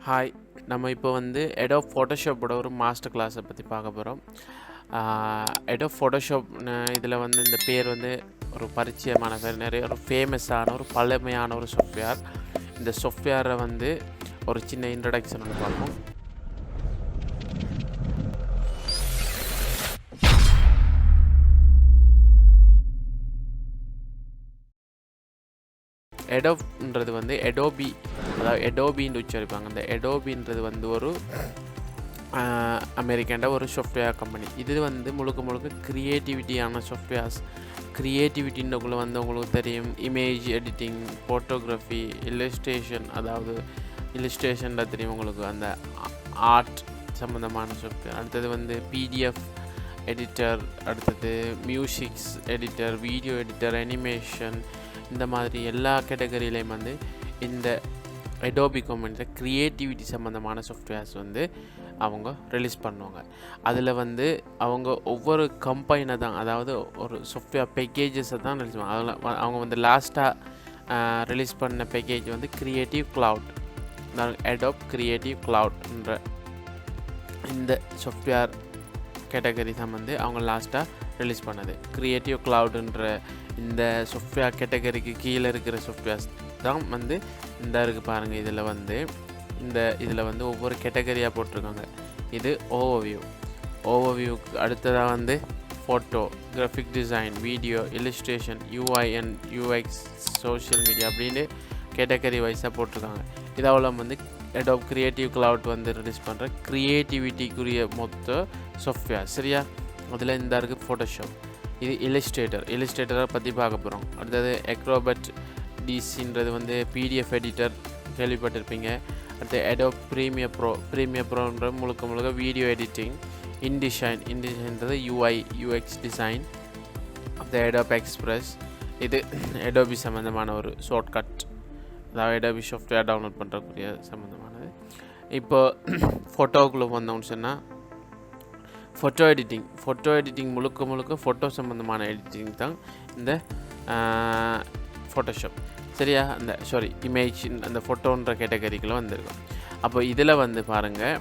Hi, நம்ம இப்போ வந்து Adobe Photoshopஓட ஒரு மாஸ்டர் கிளாஸை பற்றி பார்க்க போகிறோம். Adobe Photoshop இதில் வந்து இந்த பேர் வந்து ஒரு பரிச்சயமான பேர், நிறைய ஒரு ஃபேமஸான ஒரு பழமையான ஒரு சாஃப்ட்வேர். இந்த சாஃப்ட்வேரை வந்து ஒரு சின்ன இன்ட்ரடக்ஷன் ஒன்று பார்ப்போம். Adobeன்றது வந்து Adobe, அதாவது Adobeன்னு உச்சரிப்பாங்க. இந்த Adobeன்றது வந்து ஒரு அமெரிக்காண்ட ஒரு சாஃப்ட்வேர் கம்பெனி. இது வந்து முழுக்க க்ரியேட்டிவிட்டியான சாஃப்ட்வேர்ஸ். க்ரியேட்டிவிட்டின்றக்குள்ள வந்து உங்களுக்கு தெரியும், இமேஜ் எடிட்டிங், ஃபோட்டோகிராஃபி, இல்லஸ்ட்ரேஷன், அதாவது இல்லஸ்ட்ரேஷன்ல தெரியும் உங்களுக்கு, அந்த ஆர்ட் சம்மந்தமான சாஃப்ட்வேர். அடுத்தது வந்து பிடிஎஃப் எடிட்டர், அடுத்தது musics editor, video editor, animation, இந்த மாதிரி எல்லா கேட்டகரியிலையும் வந்து இந்த Adobe கம்பெனியில் க்ரியேட்டிவிட்டி சம்மந்தமான சாஃப்ட்வேர்ஸ் வந்து அவங்க ரிலீஸ் பண்ணுவாங்க. அதில் வந்து அவங்க ஒவ்வொரு கம்பெனியை தான், அதாவது ஒரு சாஃப்ட்வேர் பேக்கேஜஸை தான் ரிலீஸ் பண்ணுவாங்க. அதில் அவங்க வந்து லாஸ்ட்டாக ரிலீஸ் பண்ண பேக்கேஜ் வந்து கிரியேட்டிவ் க்ளவுட், Adobe Creative Cloudன்ற இந்த சாஃப்ட்வேர் கேட்டகரி தான் வந்து அவங்க லாஸ்ட்டாக ரிலீஸ் பண்ணது. கிரியேட்டிவ் க்ளவுடுன்ற இந்த சாஃப்ட்வேர் கேட்டகரிக்கு கீழே இருக்கிற சாஃப்ட்வேர்ஸ் தான் வந்து இந்த இருக்குது பாருங்கள். இதில் வந்து ஒவ்வொரு கேட்டகரியாக போட்டிருக்காங்க. இது ஓவர்வியூக்கு அடுத்ததாக வந்து photo, graphic design, video, illustration, UI and UX, social media அப்படின்னு கேட்டகரி வைஸாக போட்டிருக்காங்க. இதாவில் வந்து Adobe Creative Cloud வந்து ரிலீஸ் பண்ணுற க்ரியேட்டிவிட்டிக்குரிய மொத்த சாஃப்ட்வேர். சரியா? அதில் இந்த இருக்குது ஃபோட்டோஷாப், இது இல்லஸ்ட்ரேட்டரை பற்றி பார்க்க போகிறோம். அடுத்தது Acrobat டிசின்றது வந்து பிடிஎஃப் எடிட்டர் கேள்விப்பட்டிருப்பீங்க. அடுத்து Adobe Premiere Proன்ற முழுக்க வீடியோ எடிட்டிங், இன்டிசைன்றது UI UX டிசைன். அடுத்து Adobe Express, இது Adobe சம்மந்தமான ஒரு ஷார்ட்கட், அதாவது Adobe சாஃப்ட்வேர் டவுன்லோட் பண்ணுறக்கூடிய சம்மந்தமானது. இப்போ ஃபோட்டோக்குள்ளே வந்தோம்னு சொன்னால் ஃபோட்டோ எடிட்டிங் முழுக்க ஃபோட்டோ சம்மந்தமான எடிட்டிங் தான் இந்த ஃபோட்டோஷாப். சரியா? இமேஜ், அந்த ஃபோட்டோன்ற கேட்டகரிக்குள்ளே வந்திருக்கும். அப்போ இதில் வந்து பாருங்கள்,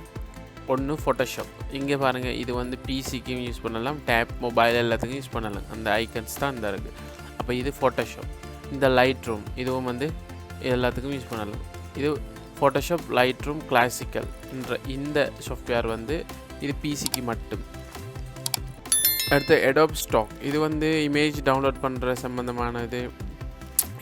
ஒன்று ஃபோட்டோஷாப். இங்கே பாருங்கள், இது வந்து பிசிக்கும் யூஸ் பண்ணலாம், டேப், மொபைல் எல்லாத்துக்கும் யூஸ் பண்ணலாம். அந்த ஐக்கன்ஸ் தான் இந்த இருக்குது. அப்போ இது ஃபோட்டோஷாப். இந்த லைட் ரூம், இதுவும் வந்து எல்லாத்துக்கும் யூஸ் பண்ணலாம். இது ஃபோட்டோஷாப் லைட் ரூம் கிளாசிக்கல் என்ற இந்த சாஃப்ட்வேர் வந்து இது பிசிக்கு மட்டும். அடுத்து Adobe Stock, இது வந்து இமேஜ் டவுன்லோட் பண்ணுற சம்மந்தமானது.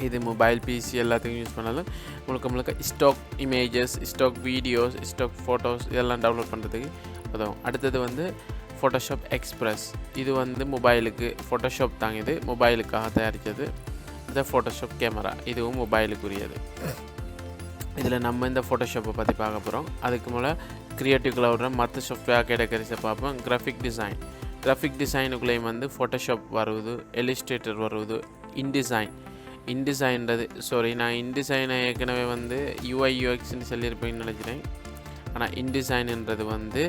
இது மொபைல், பிசி எல்லாத்துக்கும் யூஸ் பண்ணலாம். முழுக்க stock images, stock videos, stock photos இதெல்லாம் டவுன்லோட் பண்ணுறதுக்கு உதவும். அடுத்தது வந்து ஃபோட்டோஷாப் எக்ஸ்பிரஸ், இது வந்து மொபைலுக்கு, ஃபோட்டோஷாப் தாங்க இது மொபைலுக்காக தயாரித்தது. இந்த ஃபோட்டோஷாப் கேமரா, இதுவும் மொபைலுக்குரியது. இதில் நம்ம இந்த ஃபோட்டோஷாப்பை பற்றி பார்க்க போகிறோம். அதுக்கு மேலே கிரியேட்டிவ் க்ளவுட்ற மற்ற சாஃப்ட்வேர் கேட்டகரிஸை பார்ப்போம். கிராஃபிக் டிசைனுக்குள்ளேயும் வந்து ஃபோட்டோஷாப் வருவது, இல்லஸ்ட்ரேட்டர் வருவது, இன்டிசைன்றது நான் இன்டிசைனை ஏற்கனவே வந்து UI UXன்னு சொல்லியிருப்பேன்னு நினைக்கிறேன். ஆனால் இன்டிசைன்ன்றது வந்து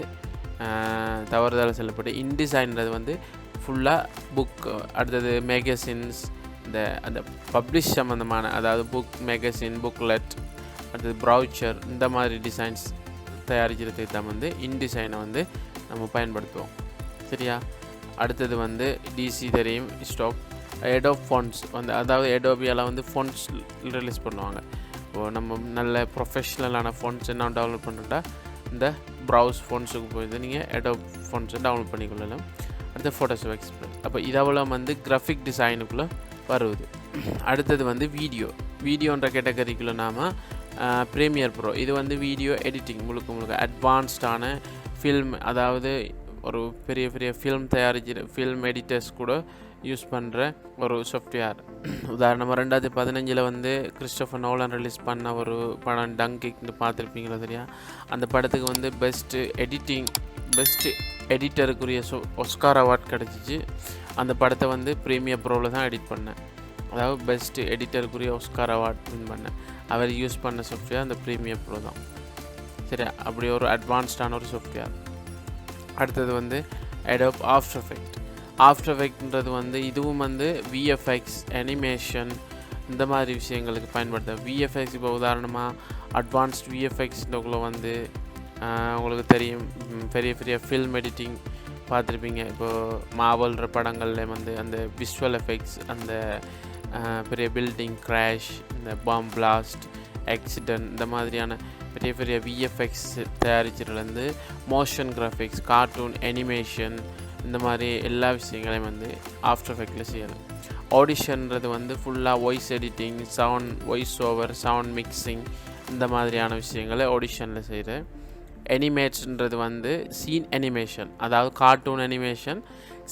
தவறுதலாக சொல்லப்பட்டு, இன்டிசைன்றது வந்து ஃபுல்லாக புக், அடுத்தது மேகசின்ஸ், அந்த பப்ளிஷ் சம்மந்தமான, அதாவது புக், மேகசின், புக்லெட், அடுத்தது ப்ரௌச்சர், இந்த மாதிரி டிசைன்ஸ் தயாரிக்கிறதுக்கு தான் வந்து இன்டிசைனை வந்து நம்ம பயன்படுத்துவோம். சரியா? அடுத்தது வந்து டிசி தெரியும், ஸ்டாக். Adobe Fonts வந்து, அதாவது Adobeயால் வந்து ஃபோன்ஸ் ரிலீஸ் பண்ணுவாங்க. இப்போது நம்ம நல்ல ப்ரொஃபஷ்னலான ஃபோன்ஸ் என்ன டவுன்லோட் பண்ணுறா, இந்த ப்ரௌஸ் ஃபோன்ஸுக்கு போயிட்டு நீங்கள் Adobe ஃபோன்ஸை டவுன்லோட் பண்ணிக்கொள்ளலாம். அடுத்து ஃபோட்டோஷாப் எக்ஸ்பிரஸ். அப்போ இதவள வந்து கிராஃபிக் டிசைனுக்குள்ளே வருவது. அடுத்தது வந்து வீடியோன்ற கேட்டகரிக்குள்ளே நாம் ப்ரீமியர் ப்ரோ, இது வந்து வீடியோ எடிட்டிங் முழுக்க அட்வான்ஸ்டான ஃபில்ம், அதாவது ஒரு பெரிய ஃபில்ம் தயாரிக்கிற ஃபில்ம் எடிட்டர்ஸ் கூட யூஸ் பண்ணுற ஒரு சாஃப்ட்வேர். உதாரணமாக 2015 வந்து கிறிஸ்டோஃபர் நோலன் ரிலீஸ் பண்ண ஒரு படம் டங்கிக்னு பார்த்துருப்பீங்களா? தெரியா? அந்த படத்துக்கு வந்து பெஸ்ட் எடிட்டருக்குரிய ஒஸ்கார் அவார்ட் கிடச்சிச்சு. அந்த படத்தை வந்து ப்ரீமியர் ப்ரோவில் தான் எடிட் பண்ணேன், அதாவது பெஸ்ட் எடிட்டருக்குரிய ஒஸ்கார் அவார்ட் வின் பண்ணேன். அவர் யூஸ் பண்ண சாஃப்ட்வேர் அந்த ப்ரீமியர் ப்ரோ தான். சரியா? அப்படி ஒரு அட்வான்ஸ்டான ஒரு சாஃப்ட்வேர். அடுத்தது வந்து Adobe ஆஃப்டர் எஃபெக்ட்ன்றது வந்து இதுவும் வந்து VFX, அனிமேஷன், இந்த மாதிரி விஷயங்களுக்கு பயன்படுத்த. VFX இப்போ உதாரணமாக அட்வான்ஸ்ட் விஎஃப்எக்ஸ்க்குள்ளே வந்து உங்களுக்கு தெரியும் பெரிய பெரிய ஃபில்ம் எடிட்டிங் பார்த்துருப்பீங்க. இப்போது மாவல்ற படங்களில் வந்து அந்த விஷுவல் எஃபெக்ட்ஸ், அந்த பெரிய பில்டிங் கிராஷ், இந்த பாம் பிளாஸ்ட், ஆக்சிடென்ட், இந்த மாதிரியான பெரிய பெரிய விஎஃப்எக்ஸ் தயாரிச்சதுலேருந்து மோஷன் கிராஃபிக்ஸ், கார்ட்டூன், அனிமேஷன், இந்த மாதிரி எல்லா விஷயங்களையும் வந்து ஆஃப்டர் எஃபெக்டில் செய்யலாம். ஆடிஷன்றது வந்து ஃபுல்லாக voice editing, sound, voice over, sound mixing, இந்த மாதிரியான விஷயங்களை ஆடிஷனில் செய்கிறேன். அனிமேட்ஸ்ன்றது வந்து சீன் அனிமேஷன், அதாவது கார்ட்டூன் அனிமேஷன்,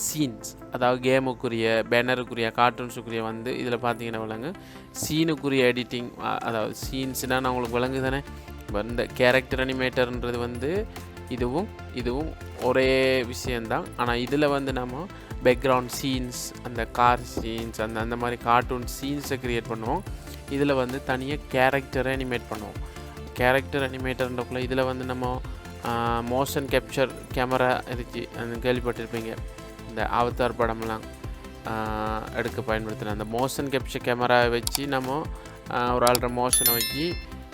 சீன்ஸ், அதாவது கேமுக்குரிய, பேனருக்குரிய, கார்ட்டூன்ஸுக்குரிய வந்து இதில் பார்த்தீங்கன்னா விளங்கு. சீனுக்குரிய எடிட்டிங், அதாவது சீன்ஸ்னால் நான் உங்களுக்கு விளங்கு தானே. இப்போ இந்த கேரக்டர் அனிமேட்டர்ன்றது வந்து இதுவும் ஒரே விஷயந்தான். ஆனால் இதில் வந்து நம்ம பேக்ரவுண்ட் சீன்ஸ், அந்த கார் சீன்ஸ், அந்த மாதிரி கார்ட்டூன் சீன்ஸை க்ரியேட் பண்ணுவோம். இதில் வந்து தனியாக கேரக்டரை அனிமேட் பண்ணுவோம். கேரக்டர் அனிமேட்டர்ன்றக்குள்ள இதில் வந்து நம்ம மோஷன் கேப்சர் கேமரா இருந்துச்சு, அந்த கேள்விப்பட்டிருப்பீங்க. இந்த அவதார் படம்லாம் எடுக்க பயன்படுத்தின அந்த மோஷன் கேப்சர் கேமராவை வச்சு நம்ம ஒரு ஆள்ற மோஷனை வச்சு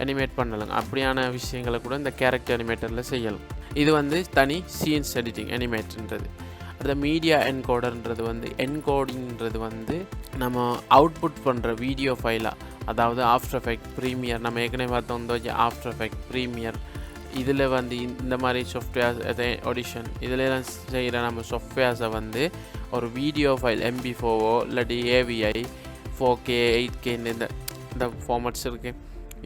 அனிமேட் பண்ணலாம். அப்படியான விஷயங்களை கூட இந்த கேரக்டர் அனிமேட்டரில் செய்யலாம். இது வந்து தனி சீன்ஸ் எடிட்டிங் அனிமேட்ன்றது. அடுத்த மீடியா என்கோடர்ன்றது வந்து என்கோடிங்கிறது வந்து நம்ம அவுட்புட் பண்ணுற வீடியோ ஃபைலாக, அதாவது ஆஃப்டர் எஃபெக்ட், ப்ரீமியர், நம்ம ஏற்கனவே பார்த்தோம் ஆஃப்டர் எஃபெக்ட், ப்ரீமியர், இதில் வந்து இந்த மாதிரி சாஃப்ட்வேர்ஸ், ஆடிஷன், இதிலெல்லாம் செய்கிற நம்ம சாஃப்ட்வேர்ஸை வந்து ஒரு வீடியோ ஃபைல் MP4 இல்லாட்டி AVI 4K 8K இந்த ஃபார்மட்ஸ் இருக்குது.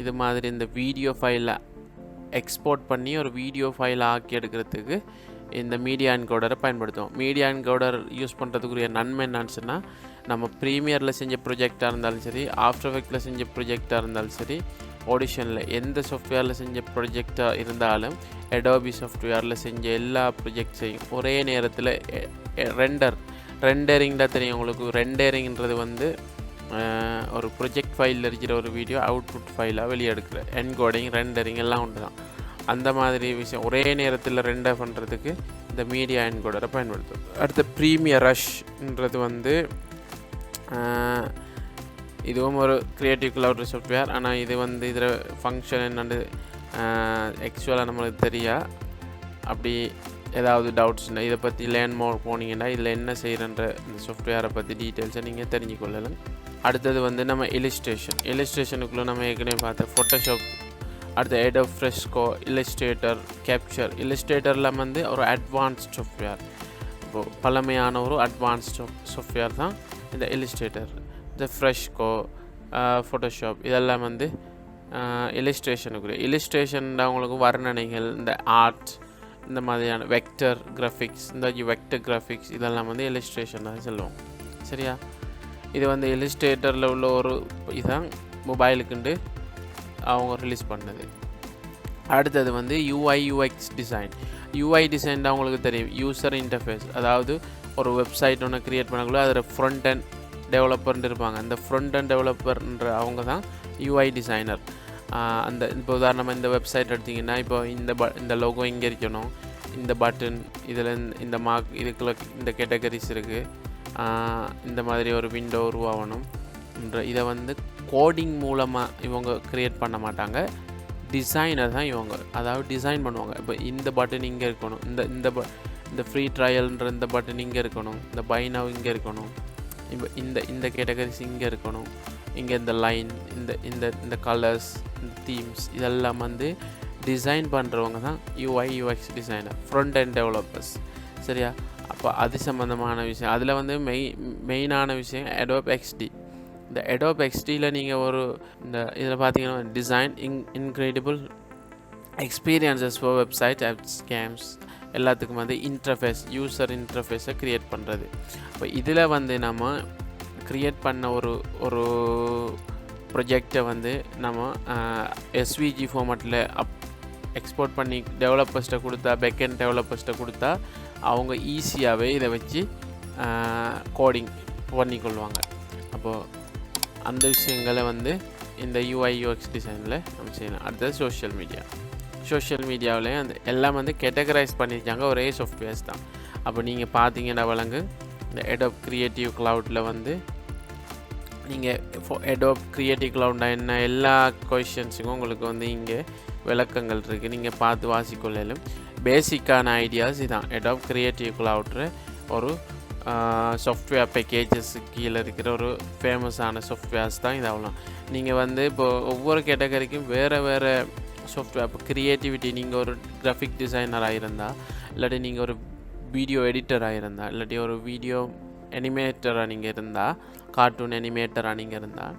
இது மாதிரி இந்த வீடியோ ஃபைலை எக்ஸ்போர்ட் பண்ணி ஒரு வீடியோ ஃபைலை ஆக்கி எடுக்கிறதுக்கு இந்த மீடியா என்கோடரை பயன்படுத்துவோம். மீடியா என்கோடர் யூஸ் பண்ணுறதுக்குரிய நன்மை என்னன்னு சொன்னால், நம்ம ப்ரீமியரில் செஞ்ச ப்ரொஜெக்டாக இருந்தாலும் சரி, ஆஃப்டர் எஃபெக்டில் செஞ்ச ப்ரொஜெக்டாக இருந்தாலும் சரி, ஆடிஷனில் எந்த சாஃப்ட்வேரில் செஞ்ச ப்ரொஜெக்டாக இருந்தாலும், அடோபி சாஃப்ட்வேரில் செஞ்ச எல்லா ப்ரொஜெக்ட்ஸையும் ஒரே நேரத்தில் ரெண்டரிங்டாக தெரியும் உங்களுக்கு. ரெண்டரிங்கிறது வந்து ஒரு ப்ரொஜெக்ட் ஃபைலில் இருக்கிற ஒரு வீடியோ அவுட்புட் ஃபைலாக வெளியே எடுக்கிற என்கோடிங், ரெண்டரிங் எல்லாம் ஒன்று தான். அந்த மாதிரி விஷயம் ஒரே நேரத்தில் ரெண்டர் பண்ணுறதுக்கு இந்த மீடியா என்கோடரை பயன்படுத்தும். அடுத்த ப்ரீமியர் ரஷ்ன்றது வந்து இதுவும் ஒரு கிரியேட்டிவ் கிளவுட் சாஃப்ட்வேர். ஆனால் இது வந்து இதில் ஃபங்க்ஷன் என்னென்னு ஆக்சுவலாக நம்மளுக்கு தெரியா. அப்படி ஏதாவது டவுட்ஸ்னா இதை பற்றி லேர்ன் மோர் போனீங்கன்னா இதில் என்ன செய்கிறன்ற இந்த சாஃப்ட்வேரை பற்றி டீட்டெயில்ஸை நீங்கள் தெரிஞ்சுக்கொள்ளலாம். அடுத்தது வந்து நம்ம இல்லஸ்ட்ரேஷனுக்குள்ளே நம்ம ஏற்கனவே பார்த்த ஃபோட்டோஷாப், அடுத்து Adobe Fresco, Illustrator, Capture. Illustratorல வந்து ஒரு அட்வான்ஸ்ட் சாஃப்ட்வேர், இப்போது பழமையான ஒரு அட்வான்ஸ்ட் சாஃப்ட்வேர் தான் இந்த Illustrator. இந்த Fresco, ஃபோட்டோஷாப் இதெல்லாம் வந்து இல்லஸ்ட்ரேஷனுக்குரிய. இல்லஸ்ட்ரேஷன் அவங்களுக்கு வர்ணனைகள், இந்த ஆர்ட், இந்த மாதிரியான வெக்டர் கிராஃபிக்ஸ், இந்த வெக்டர் கிராஃபிக்ஸ் இதெல்லாம் வந்து இல்லஸ்ட்ரேஷன் தான் சொல்லுவோம். சரியா? இது வந்து இல்லஸ்ட்ரேட்டரில் உள்ள ஒரு இதுதான் மொபைலுக்குண்டு அவங்க ரிலீஸ் பண்ணது. அடுத்தது வந்து UI/UX டிசைன். UI டிசைன் தான் அவங்களுக்கு தெரியும், யூசர் இன்டர்ஃபேஸ். அதாவது ஒரு வெப்சைட் ஒன்று க்ரியேட் பண்ணக்குள்ள அதில் ஃப்ரண்ட் அண்ட் டெவலப்பர்னு இருப்பாங்க. அந்த ஃப்ரண்ட் அண்ட் டெவலப்பர்ன்ற அவங்க தான் UI டிசைனர். அந்த இப்போ உதாரணமாக இந்த வெப்சைட் எடுத்திங்கன்னா, இப்போ இந்த லோகோ இங்கே இருக்கணும், இந்த பட்டன் இதில் இந்த மார்க் இதுக்குள்ள இந்த கேட்டகரிஸ் இருக்குது, இந்த மாதிரி ஒரு விண்டோ உருவாகணும். இதை வந்து கோடிங் மூலமாக இவங்க க்ரியேட் பண்ண மாட்டாங்க, டிசைனர் தான் இவங்க. அதாவது டிசைன் பண்ணுவாங்க. இப்போ இந்த பட்டன் இங்கே இருக்கணும், இந்த ஃப்ரீ ட்ரையல்ன்ற இந்த பட்டன் இங்கே இருக்கணும், இந்த பை நவ் இங்கே இருக்கணும், இப்போ இந்த கேட்டகரிஸ் இங்கே இருக்கணும், இங்கே இந்த லைன், இந்த கலர்ஸ், இந்த தீம்ஸ் இதெல்லாம் வந்து டிசைன் பண்ணுறவங்க தான் UI/UX designer, front and developers. சரியா? அப்போ அது சம்மந்தமான விஷயம். அதில் வந்து மெயினான விஷயம் Adobe XD. இந்த Adobe XDயில் நீங்கள் இந்த இதில் பார்த்தீங்கன்னா design incredible experiences for website, apps, games எல்லாத்துக்கும் வந்து இன்டர்ஃபேஸ், யூசர் இன்டர்ஃபேஸை க்ரியேட் பண்ணுறது. இப்போ இதில் வந்து நம்ம க்ரியேட் பண்ண ஒரு ப்ரொஜெக்டை வந்து நம்ம SVG ஃபார்மேட்டில் எக்ஸ்போர்ட் பண்ணி டெவலப்பர்ஸ்ட்டை கொடுத்தா, பேக்கெண்ட் டெவலப்பர்ஸ்ட்டை கொடுத்தா அவங்க ஈஸியாகவே இதை வச்சு கோடிங் பண்ணிக்கொள்வாங்க. அப்போது அந்த விஷயங்களை வந்து இந்த UI/UX டிசைனில் நம்ம செய்யலாம். அடுத்தது சோஷியல் மீடியாவிலேயே எல்லாம் வந்து கேட்டகரைஸ் பண்ணியிருக்காங்க, ஒரே சாஃப்ட்வேர்ஸ் தான். அப்போ நீங்கள் பார்த்தீங்கன்னா வழங்கு இந்த Adobe Creative Cloudல வந்து நீங்கள் Adobe Creative Cloud என்ன எல்லா கொஷின்ஸுக்கும் உங்களுக்கு வந்து இங்கே விளக்கங்கள் இருக்குது, நீங்கள் பார்த்து வாசிக்கொள்ளும். பேசிக்கான ஐடியாஸ் இதான். Adobe Creative Cloud ஒரு சாஃப்ட்வேர் பேக்கேஜஸ் கீழே இருக்கிற ஒரு ஃபேமஸான சாஃப்ட்வேர்ஸ் தான் இதாகலாம். நீங்கள் வந்து இப்போது ஒவ்வொரு கேட்டகரிக்கும் வேறு சாஃப்ட்வேர். இப்போ க்ரியேட்டிவிட்டி, நீங்கள் ஒரு கிராஃபிக் டிசைனராக இருந்தால், இல்லாட்டி நீங்கள் ஒரு வீடியோ எடிட்டராக இருந்தால், இல்லாட்டி ஒரு வீடியோ அனிமேட்டராக நீங்கள் இருந்தால், கார்ட்டூன் அனிமேட்டராக நீங்கள் இருந்தால்,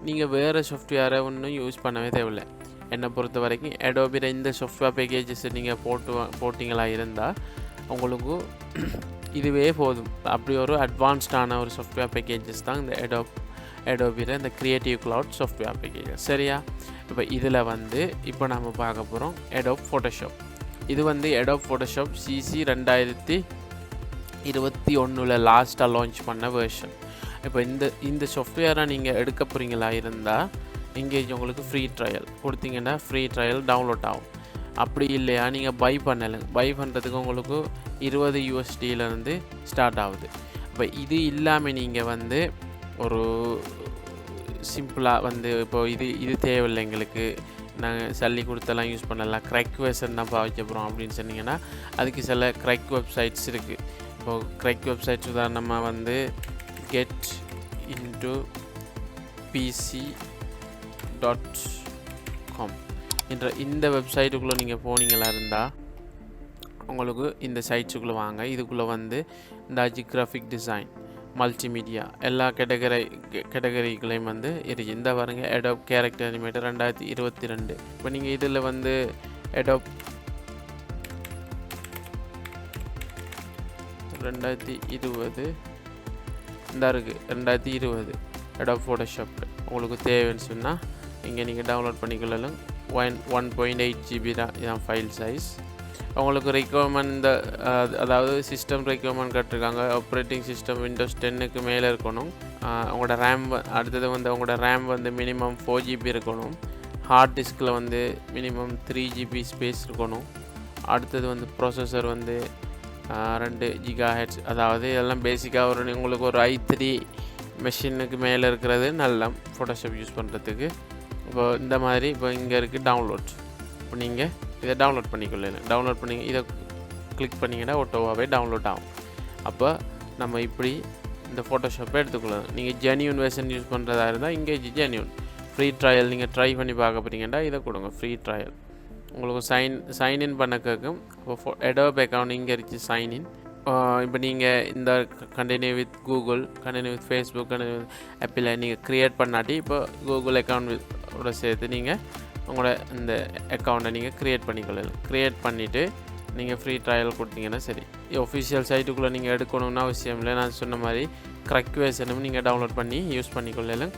நீங்கள் வேறு சாஃப்ட்வேரை ஒன்றும் யூஸ் பண்ணவே தேவையில்லை. என்னை பொறுத்த வரைக்கும் Adobe இந்த சாஃப்ட்வேர் பேக்கேஜஸ் நீங்கள் போட்டிங்களா இருந்தால் உங்களுக்கு இதுவே போதும். அப்படி ஒரு அட்வான்ஸ்டான ஒரு சாஃப்ட்வேர் பேக்கேஜஸ் தான் இந்த Adobe இந்த Creative Cloud சாஃப்ட்வேர் பேக்கேஜஸ். சரியா? இப்போ இதில் வந்து இப்போ நம்ம பார்க்க போகிறோம் Adobe Photoshop. இது வந்து Adobe Photoshop CC 2021 லாஸ்ட்டாக லான்ச் பண்ண வெர்ஷன். இப்போ இந்த சாஃப்ட்வேரை நீங்கள் எடுக்க போகிறீங்களா இருந்தால் இங்கே உங்களுக்கு ஃப்ரீ ட்ரையல் கொடுத்தீங்கன்னா ஃப்ரீ ட்ரையல் டவுன்லோட் ஆகும். அப்படி இல்லையா நீங்கள் பை பண்ணலுங்க. பை பண்ணுறதுக்கு உங்களுக்கு $20 ஸ்டார்ட் ஆகுது. இப்போ இது இல்லாமல் நீங்கள் வந்து ஒரு சிம்பிளாக வந்து இப்போது இது தேவையில்லை, எங்களுக்கு நாங்கள் சல்லி கொடுத்தெல்லாம் யூஸ் பண்ணலாம், க்ரைக் வெர்ஷன் தான் பாவிக்க போகிறோம் அப்படின்னு சொன்னீங்கன்னா அதுக்கு சில க்ரைக் வெப்சைட்ஸ் இருக்குது. இப்போது க்ரைக் வெப்சைட்ஸ் உதாரணமாக வந்து getintopc.com என்ற இந்த வெப்சைட்டுக்குள்ளே நீங்கள் போனீங்களா இருந்தால் உங்களுக்கு இந்த சைட்ஸுக்குள்ளே வாங்க. இதுக்குள்ளே வந்து இந்த கிராஃபிக் டிசைன், மல்டிமீடியா எல்லா கேட்டகரிகளையும் வந்து இருக்குது. இந்த பாருங்க Adobe கேரக்டர் அனிமேட்டர் 2022. இப்போ நீங்கள் இதில் வந்து Adobe 2020 இந்த இருக்குது 2020 Adobe Photoshop உங்களுக்கு தேவைன்னு சொன்னால் இங்கே நீங்கள் டவுன்லோட் பண்ணிக்கொள்ளலாம். 1.8 GB தான் இதான் ஃபைல் சைஸ். உங்களுக்கு ரெக்வயர்மெண்ட் அதாவது சிஸ்டம் ரெக்வயர்மெண்ட் கேட்டிருக்காங்க. ஆப்ரேட்டிங் சிஸ்டம் Windows 10க்கு மேலே இருக்கணும். உங்களோட ரேம் அடுத்தது வந்து உங்களோட ரேம் வந்து மினிமம் 4 GB இருக்கணும். ஹார்ட் டிஸ்கில் வந்து மினிமம் 3 GB ஸ்பேஸ் இருக்கணும். அடுத்தது வந்து ப்ராசஸர் வந்து 2 GHz. அதாவது இதெல்லாம் பேசிக்காக உங்களுக்கு ஒரு i3 மெஷினுக்கு மேலே இருக்கிறது நல்ல ஃபோட்டோஷாப் யூஸ் பண்ணுறதுக்கு. இப்போ இந்த மாதிரி இப்போ இங்கே இருக்குது டவுன்லோட். இப்போ நீங்கள் இதை டவுன்லோட் பண்ணிக்கொள்ளலாம். டவுன்லோட் பண்ணி இதை கிளிக் பண்ணிங்கன்னா ஆட்டோவாகவே டவுன்லோட் ஆகும். அப்போ நம்ம இப்படி இந்த ஃபோட்டோஷாப்பை எடுத்துக்கொள்ளலாம். நீங்கள் ஜென்யூன் வெர்ஷன் யூஸ் பண்ணுறதா இருந்தால் இங்கே ஜென்யூன் ஃப்ரீ ட்ரையல் நீங்கள் ட்ரை பண்ணி பார்க்க போகிறீங்கன்னா இதை கொடுங்க ஃப்ரீ ட்ரையல். உங்களுக்கு சைன்இன் பண்ண கேட்கும். இப்போ Adobe அக்கௌண்ட் இங்கே இருக்குது சைன்இன். இப்போ நீங்கள் இந்த continue with Google, continue with Facebook, continue with apple நீங்கள் க்ரியேட் பண்ணாட்டி இப்போ கூகுள் அக்கௌண்ட்டோட சேர்த்து நீங்கள் உங்களோட இந்த அக்கௌண்ட்டை நீங்கள் க்ரியேட் பண்ணிக்கொள்ளலாம். க்ரியேட் பண்ணிவிட்டு நீங்கள் ஃப்ரீ ட்ரையல் கொடுத்தீங்கன்னா சரி. ஒஃபிஷியல் சைட்டுக்குள்ளே நீங்கள் எடுக்கணும்னு அவசியம் இல்லை. நான் சொன்ன மாதிரி க்ரைக் வெர்ஷனும் நீங்கள் டவுன்லோட் பண்ணி யூஸ் பண்ணிக்கொள்ளலாம்.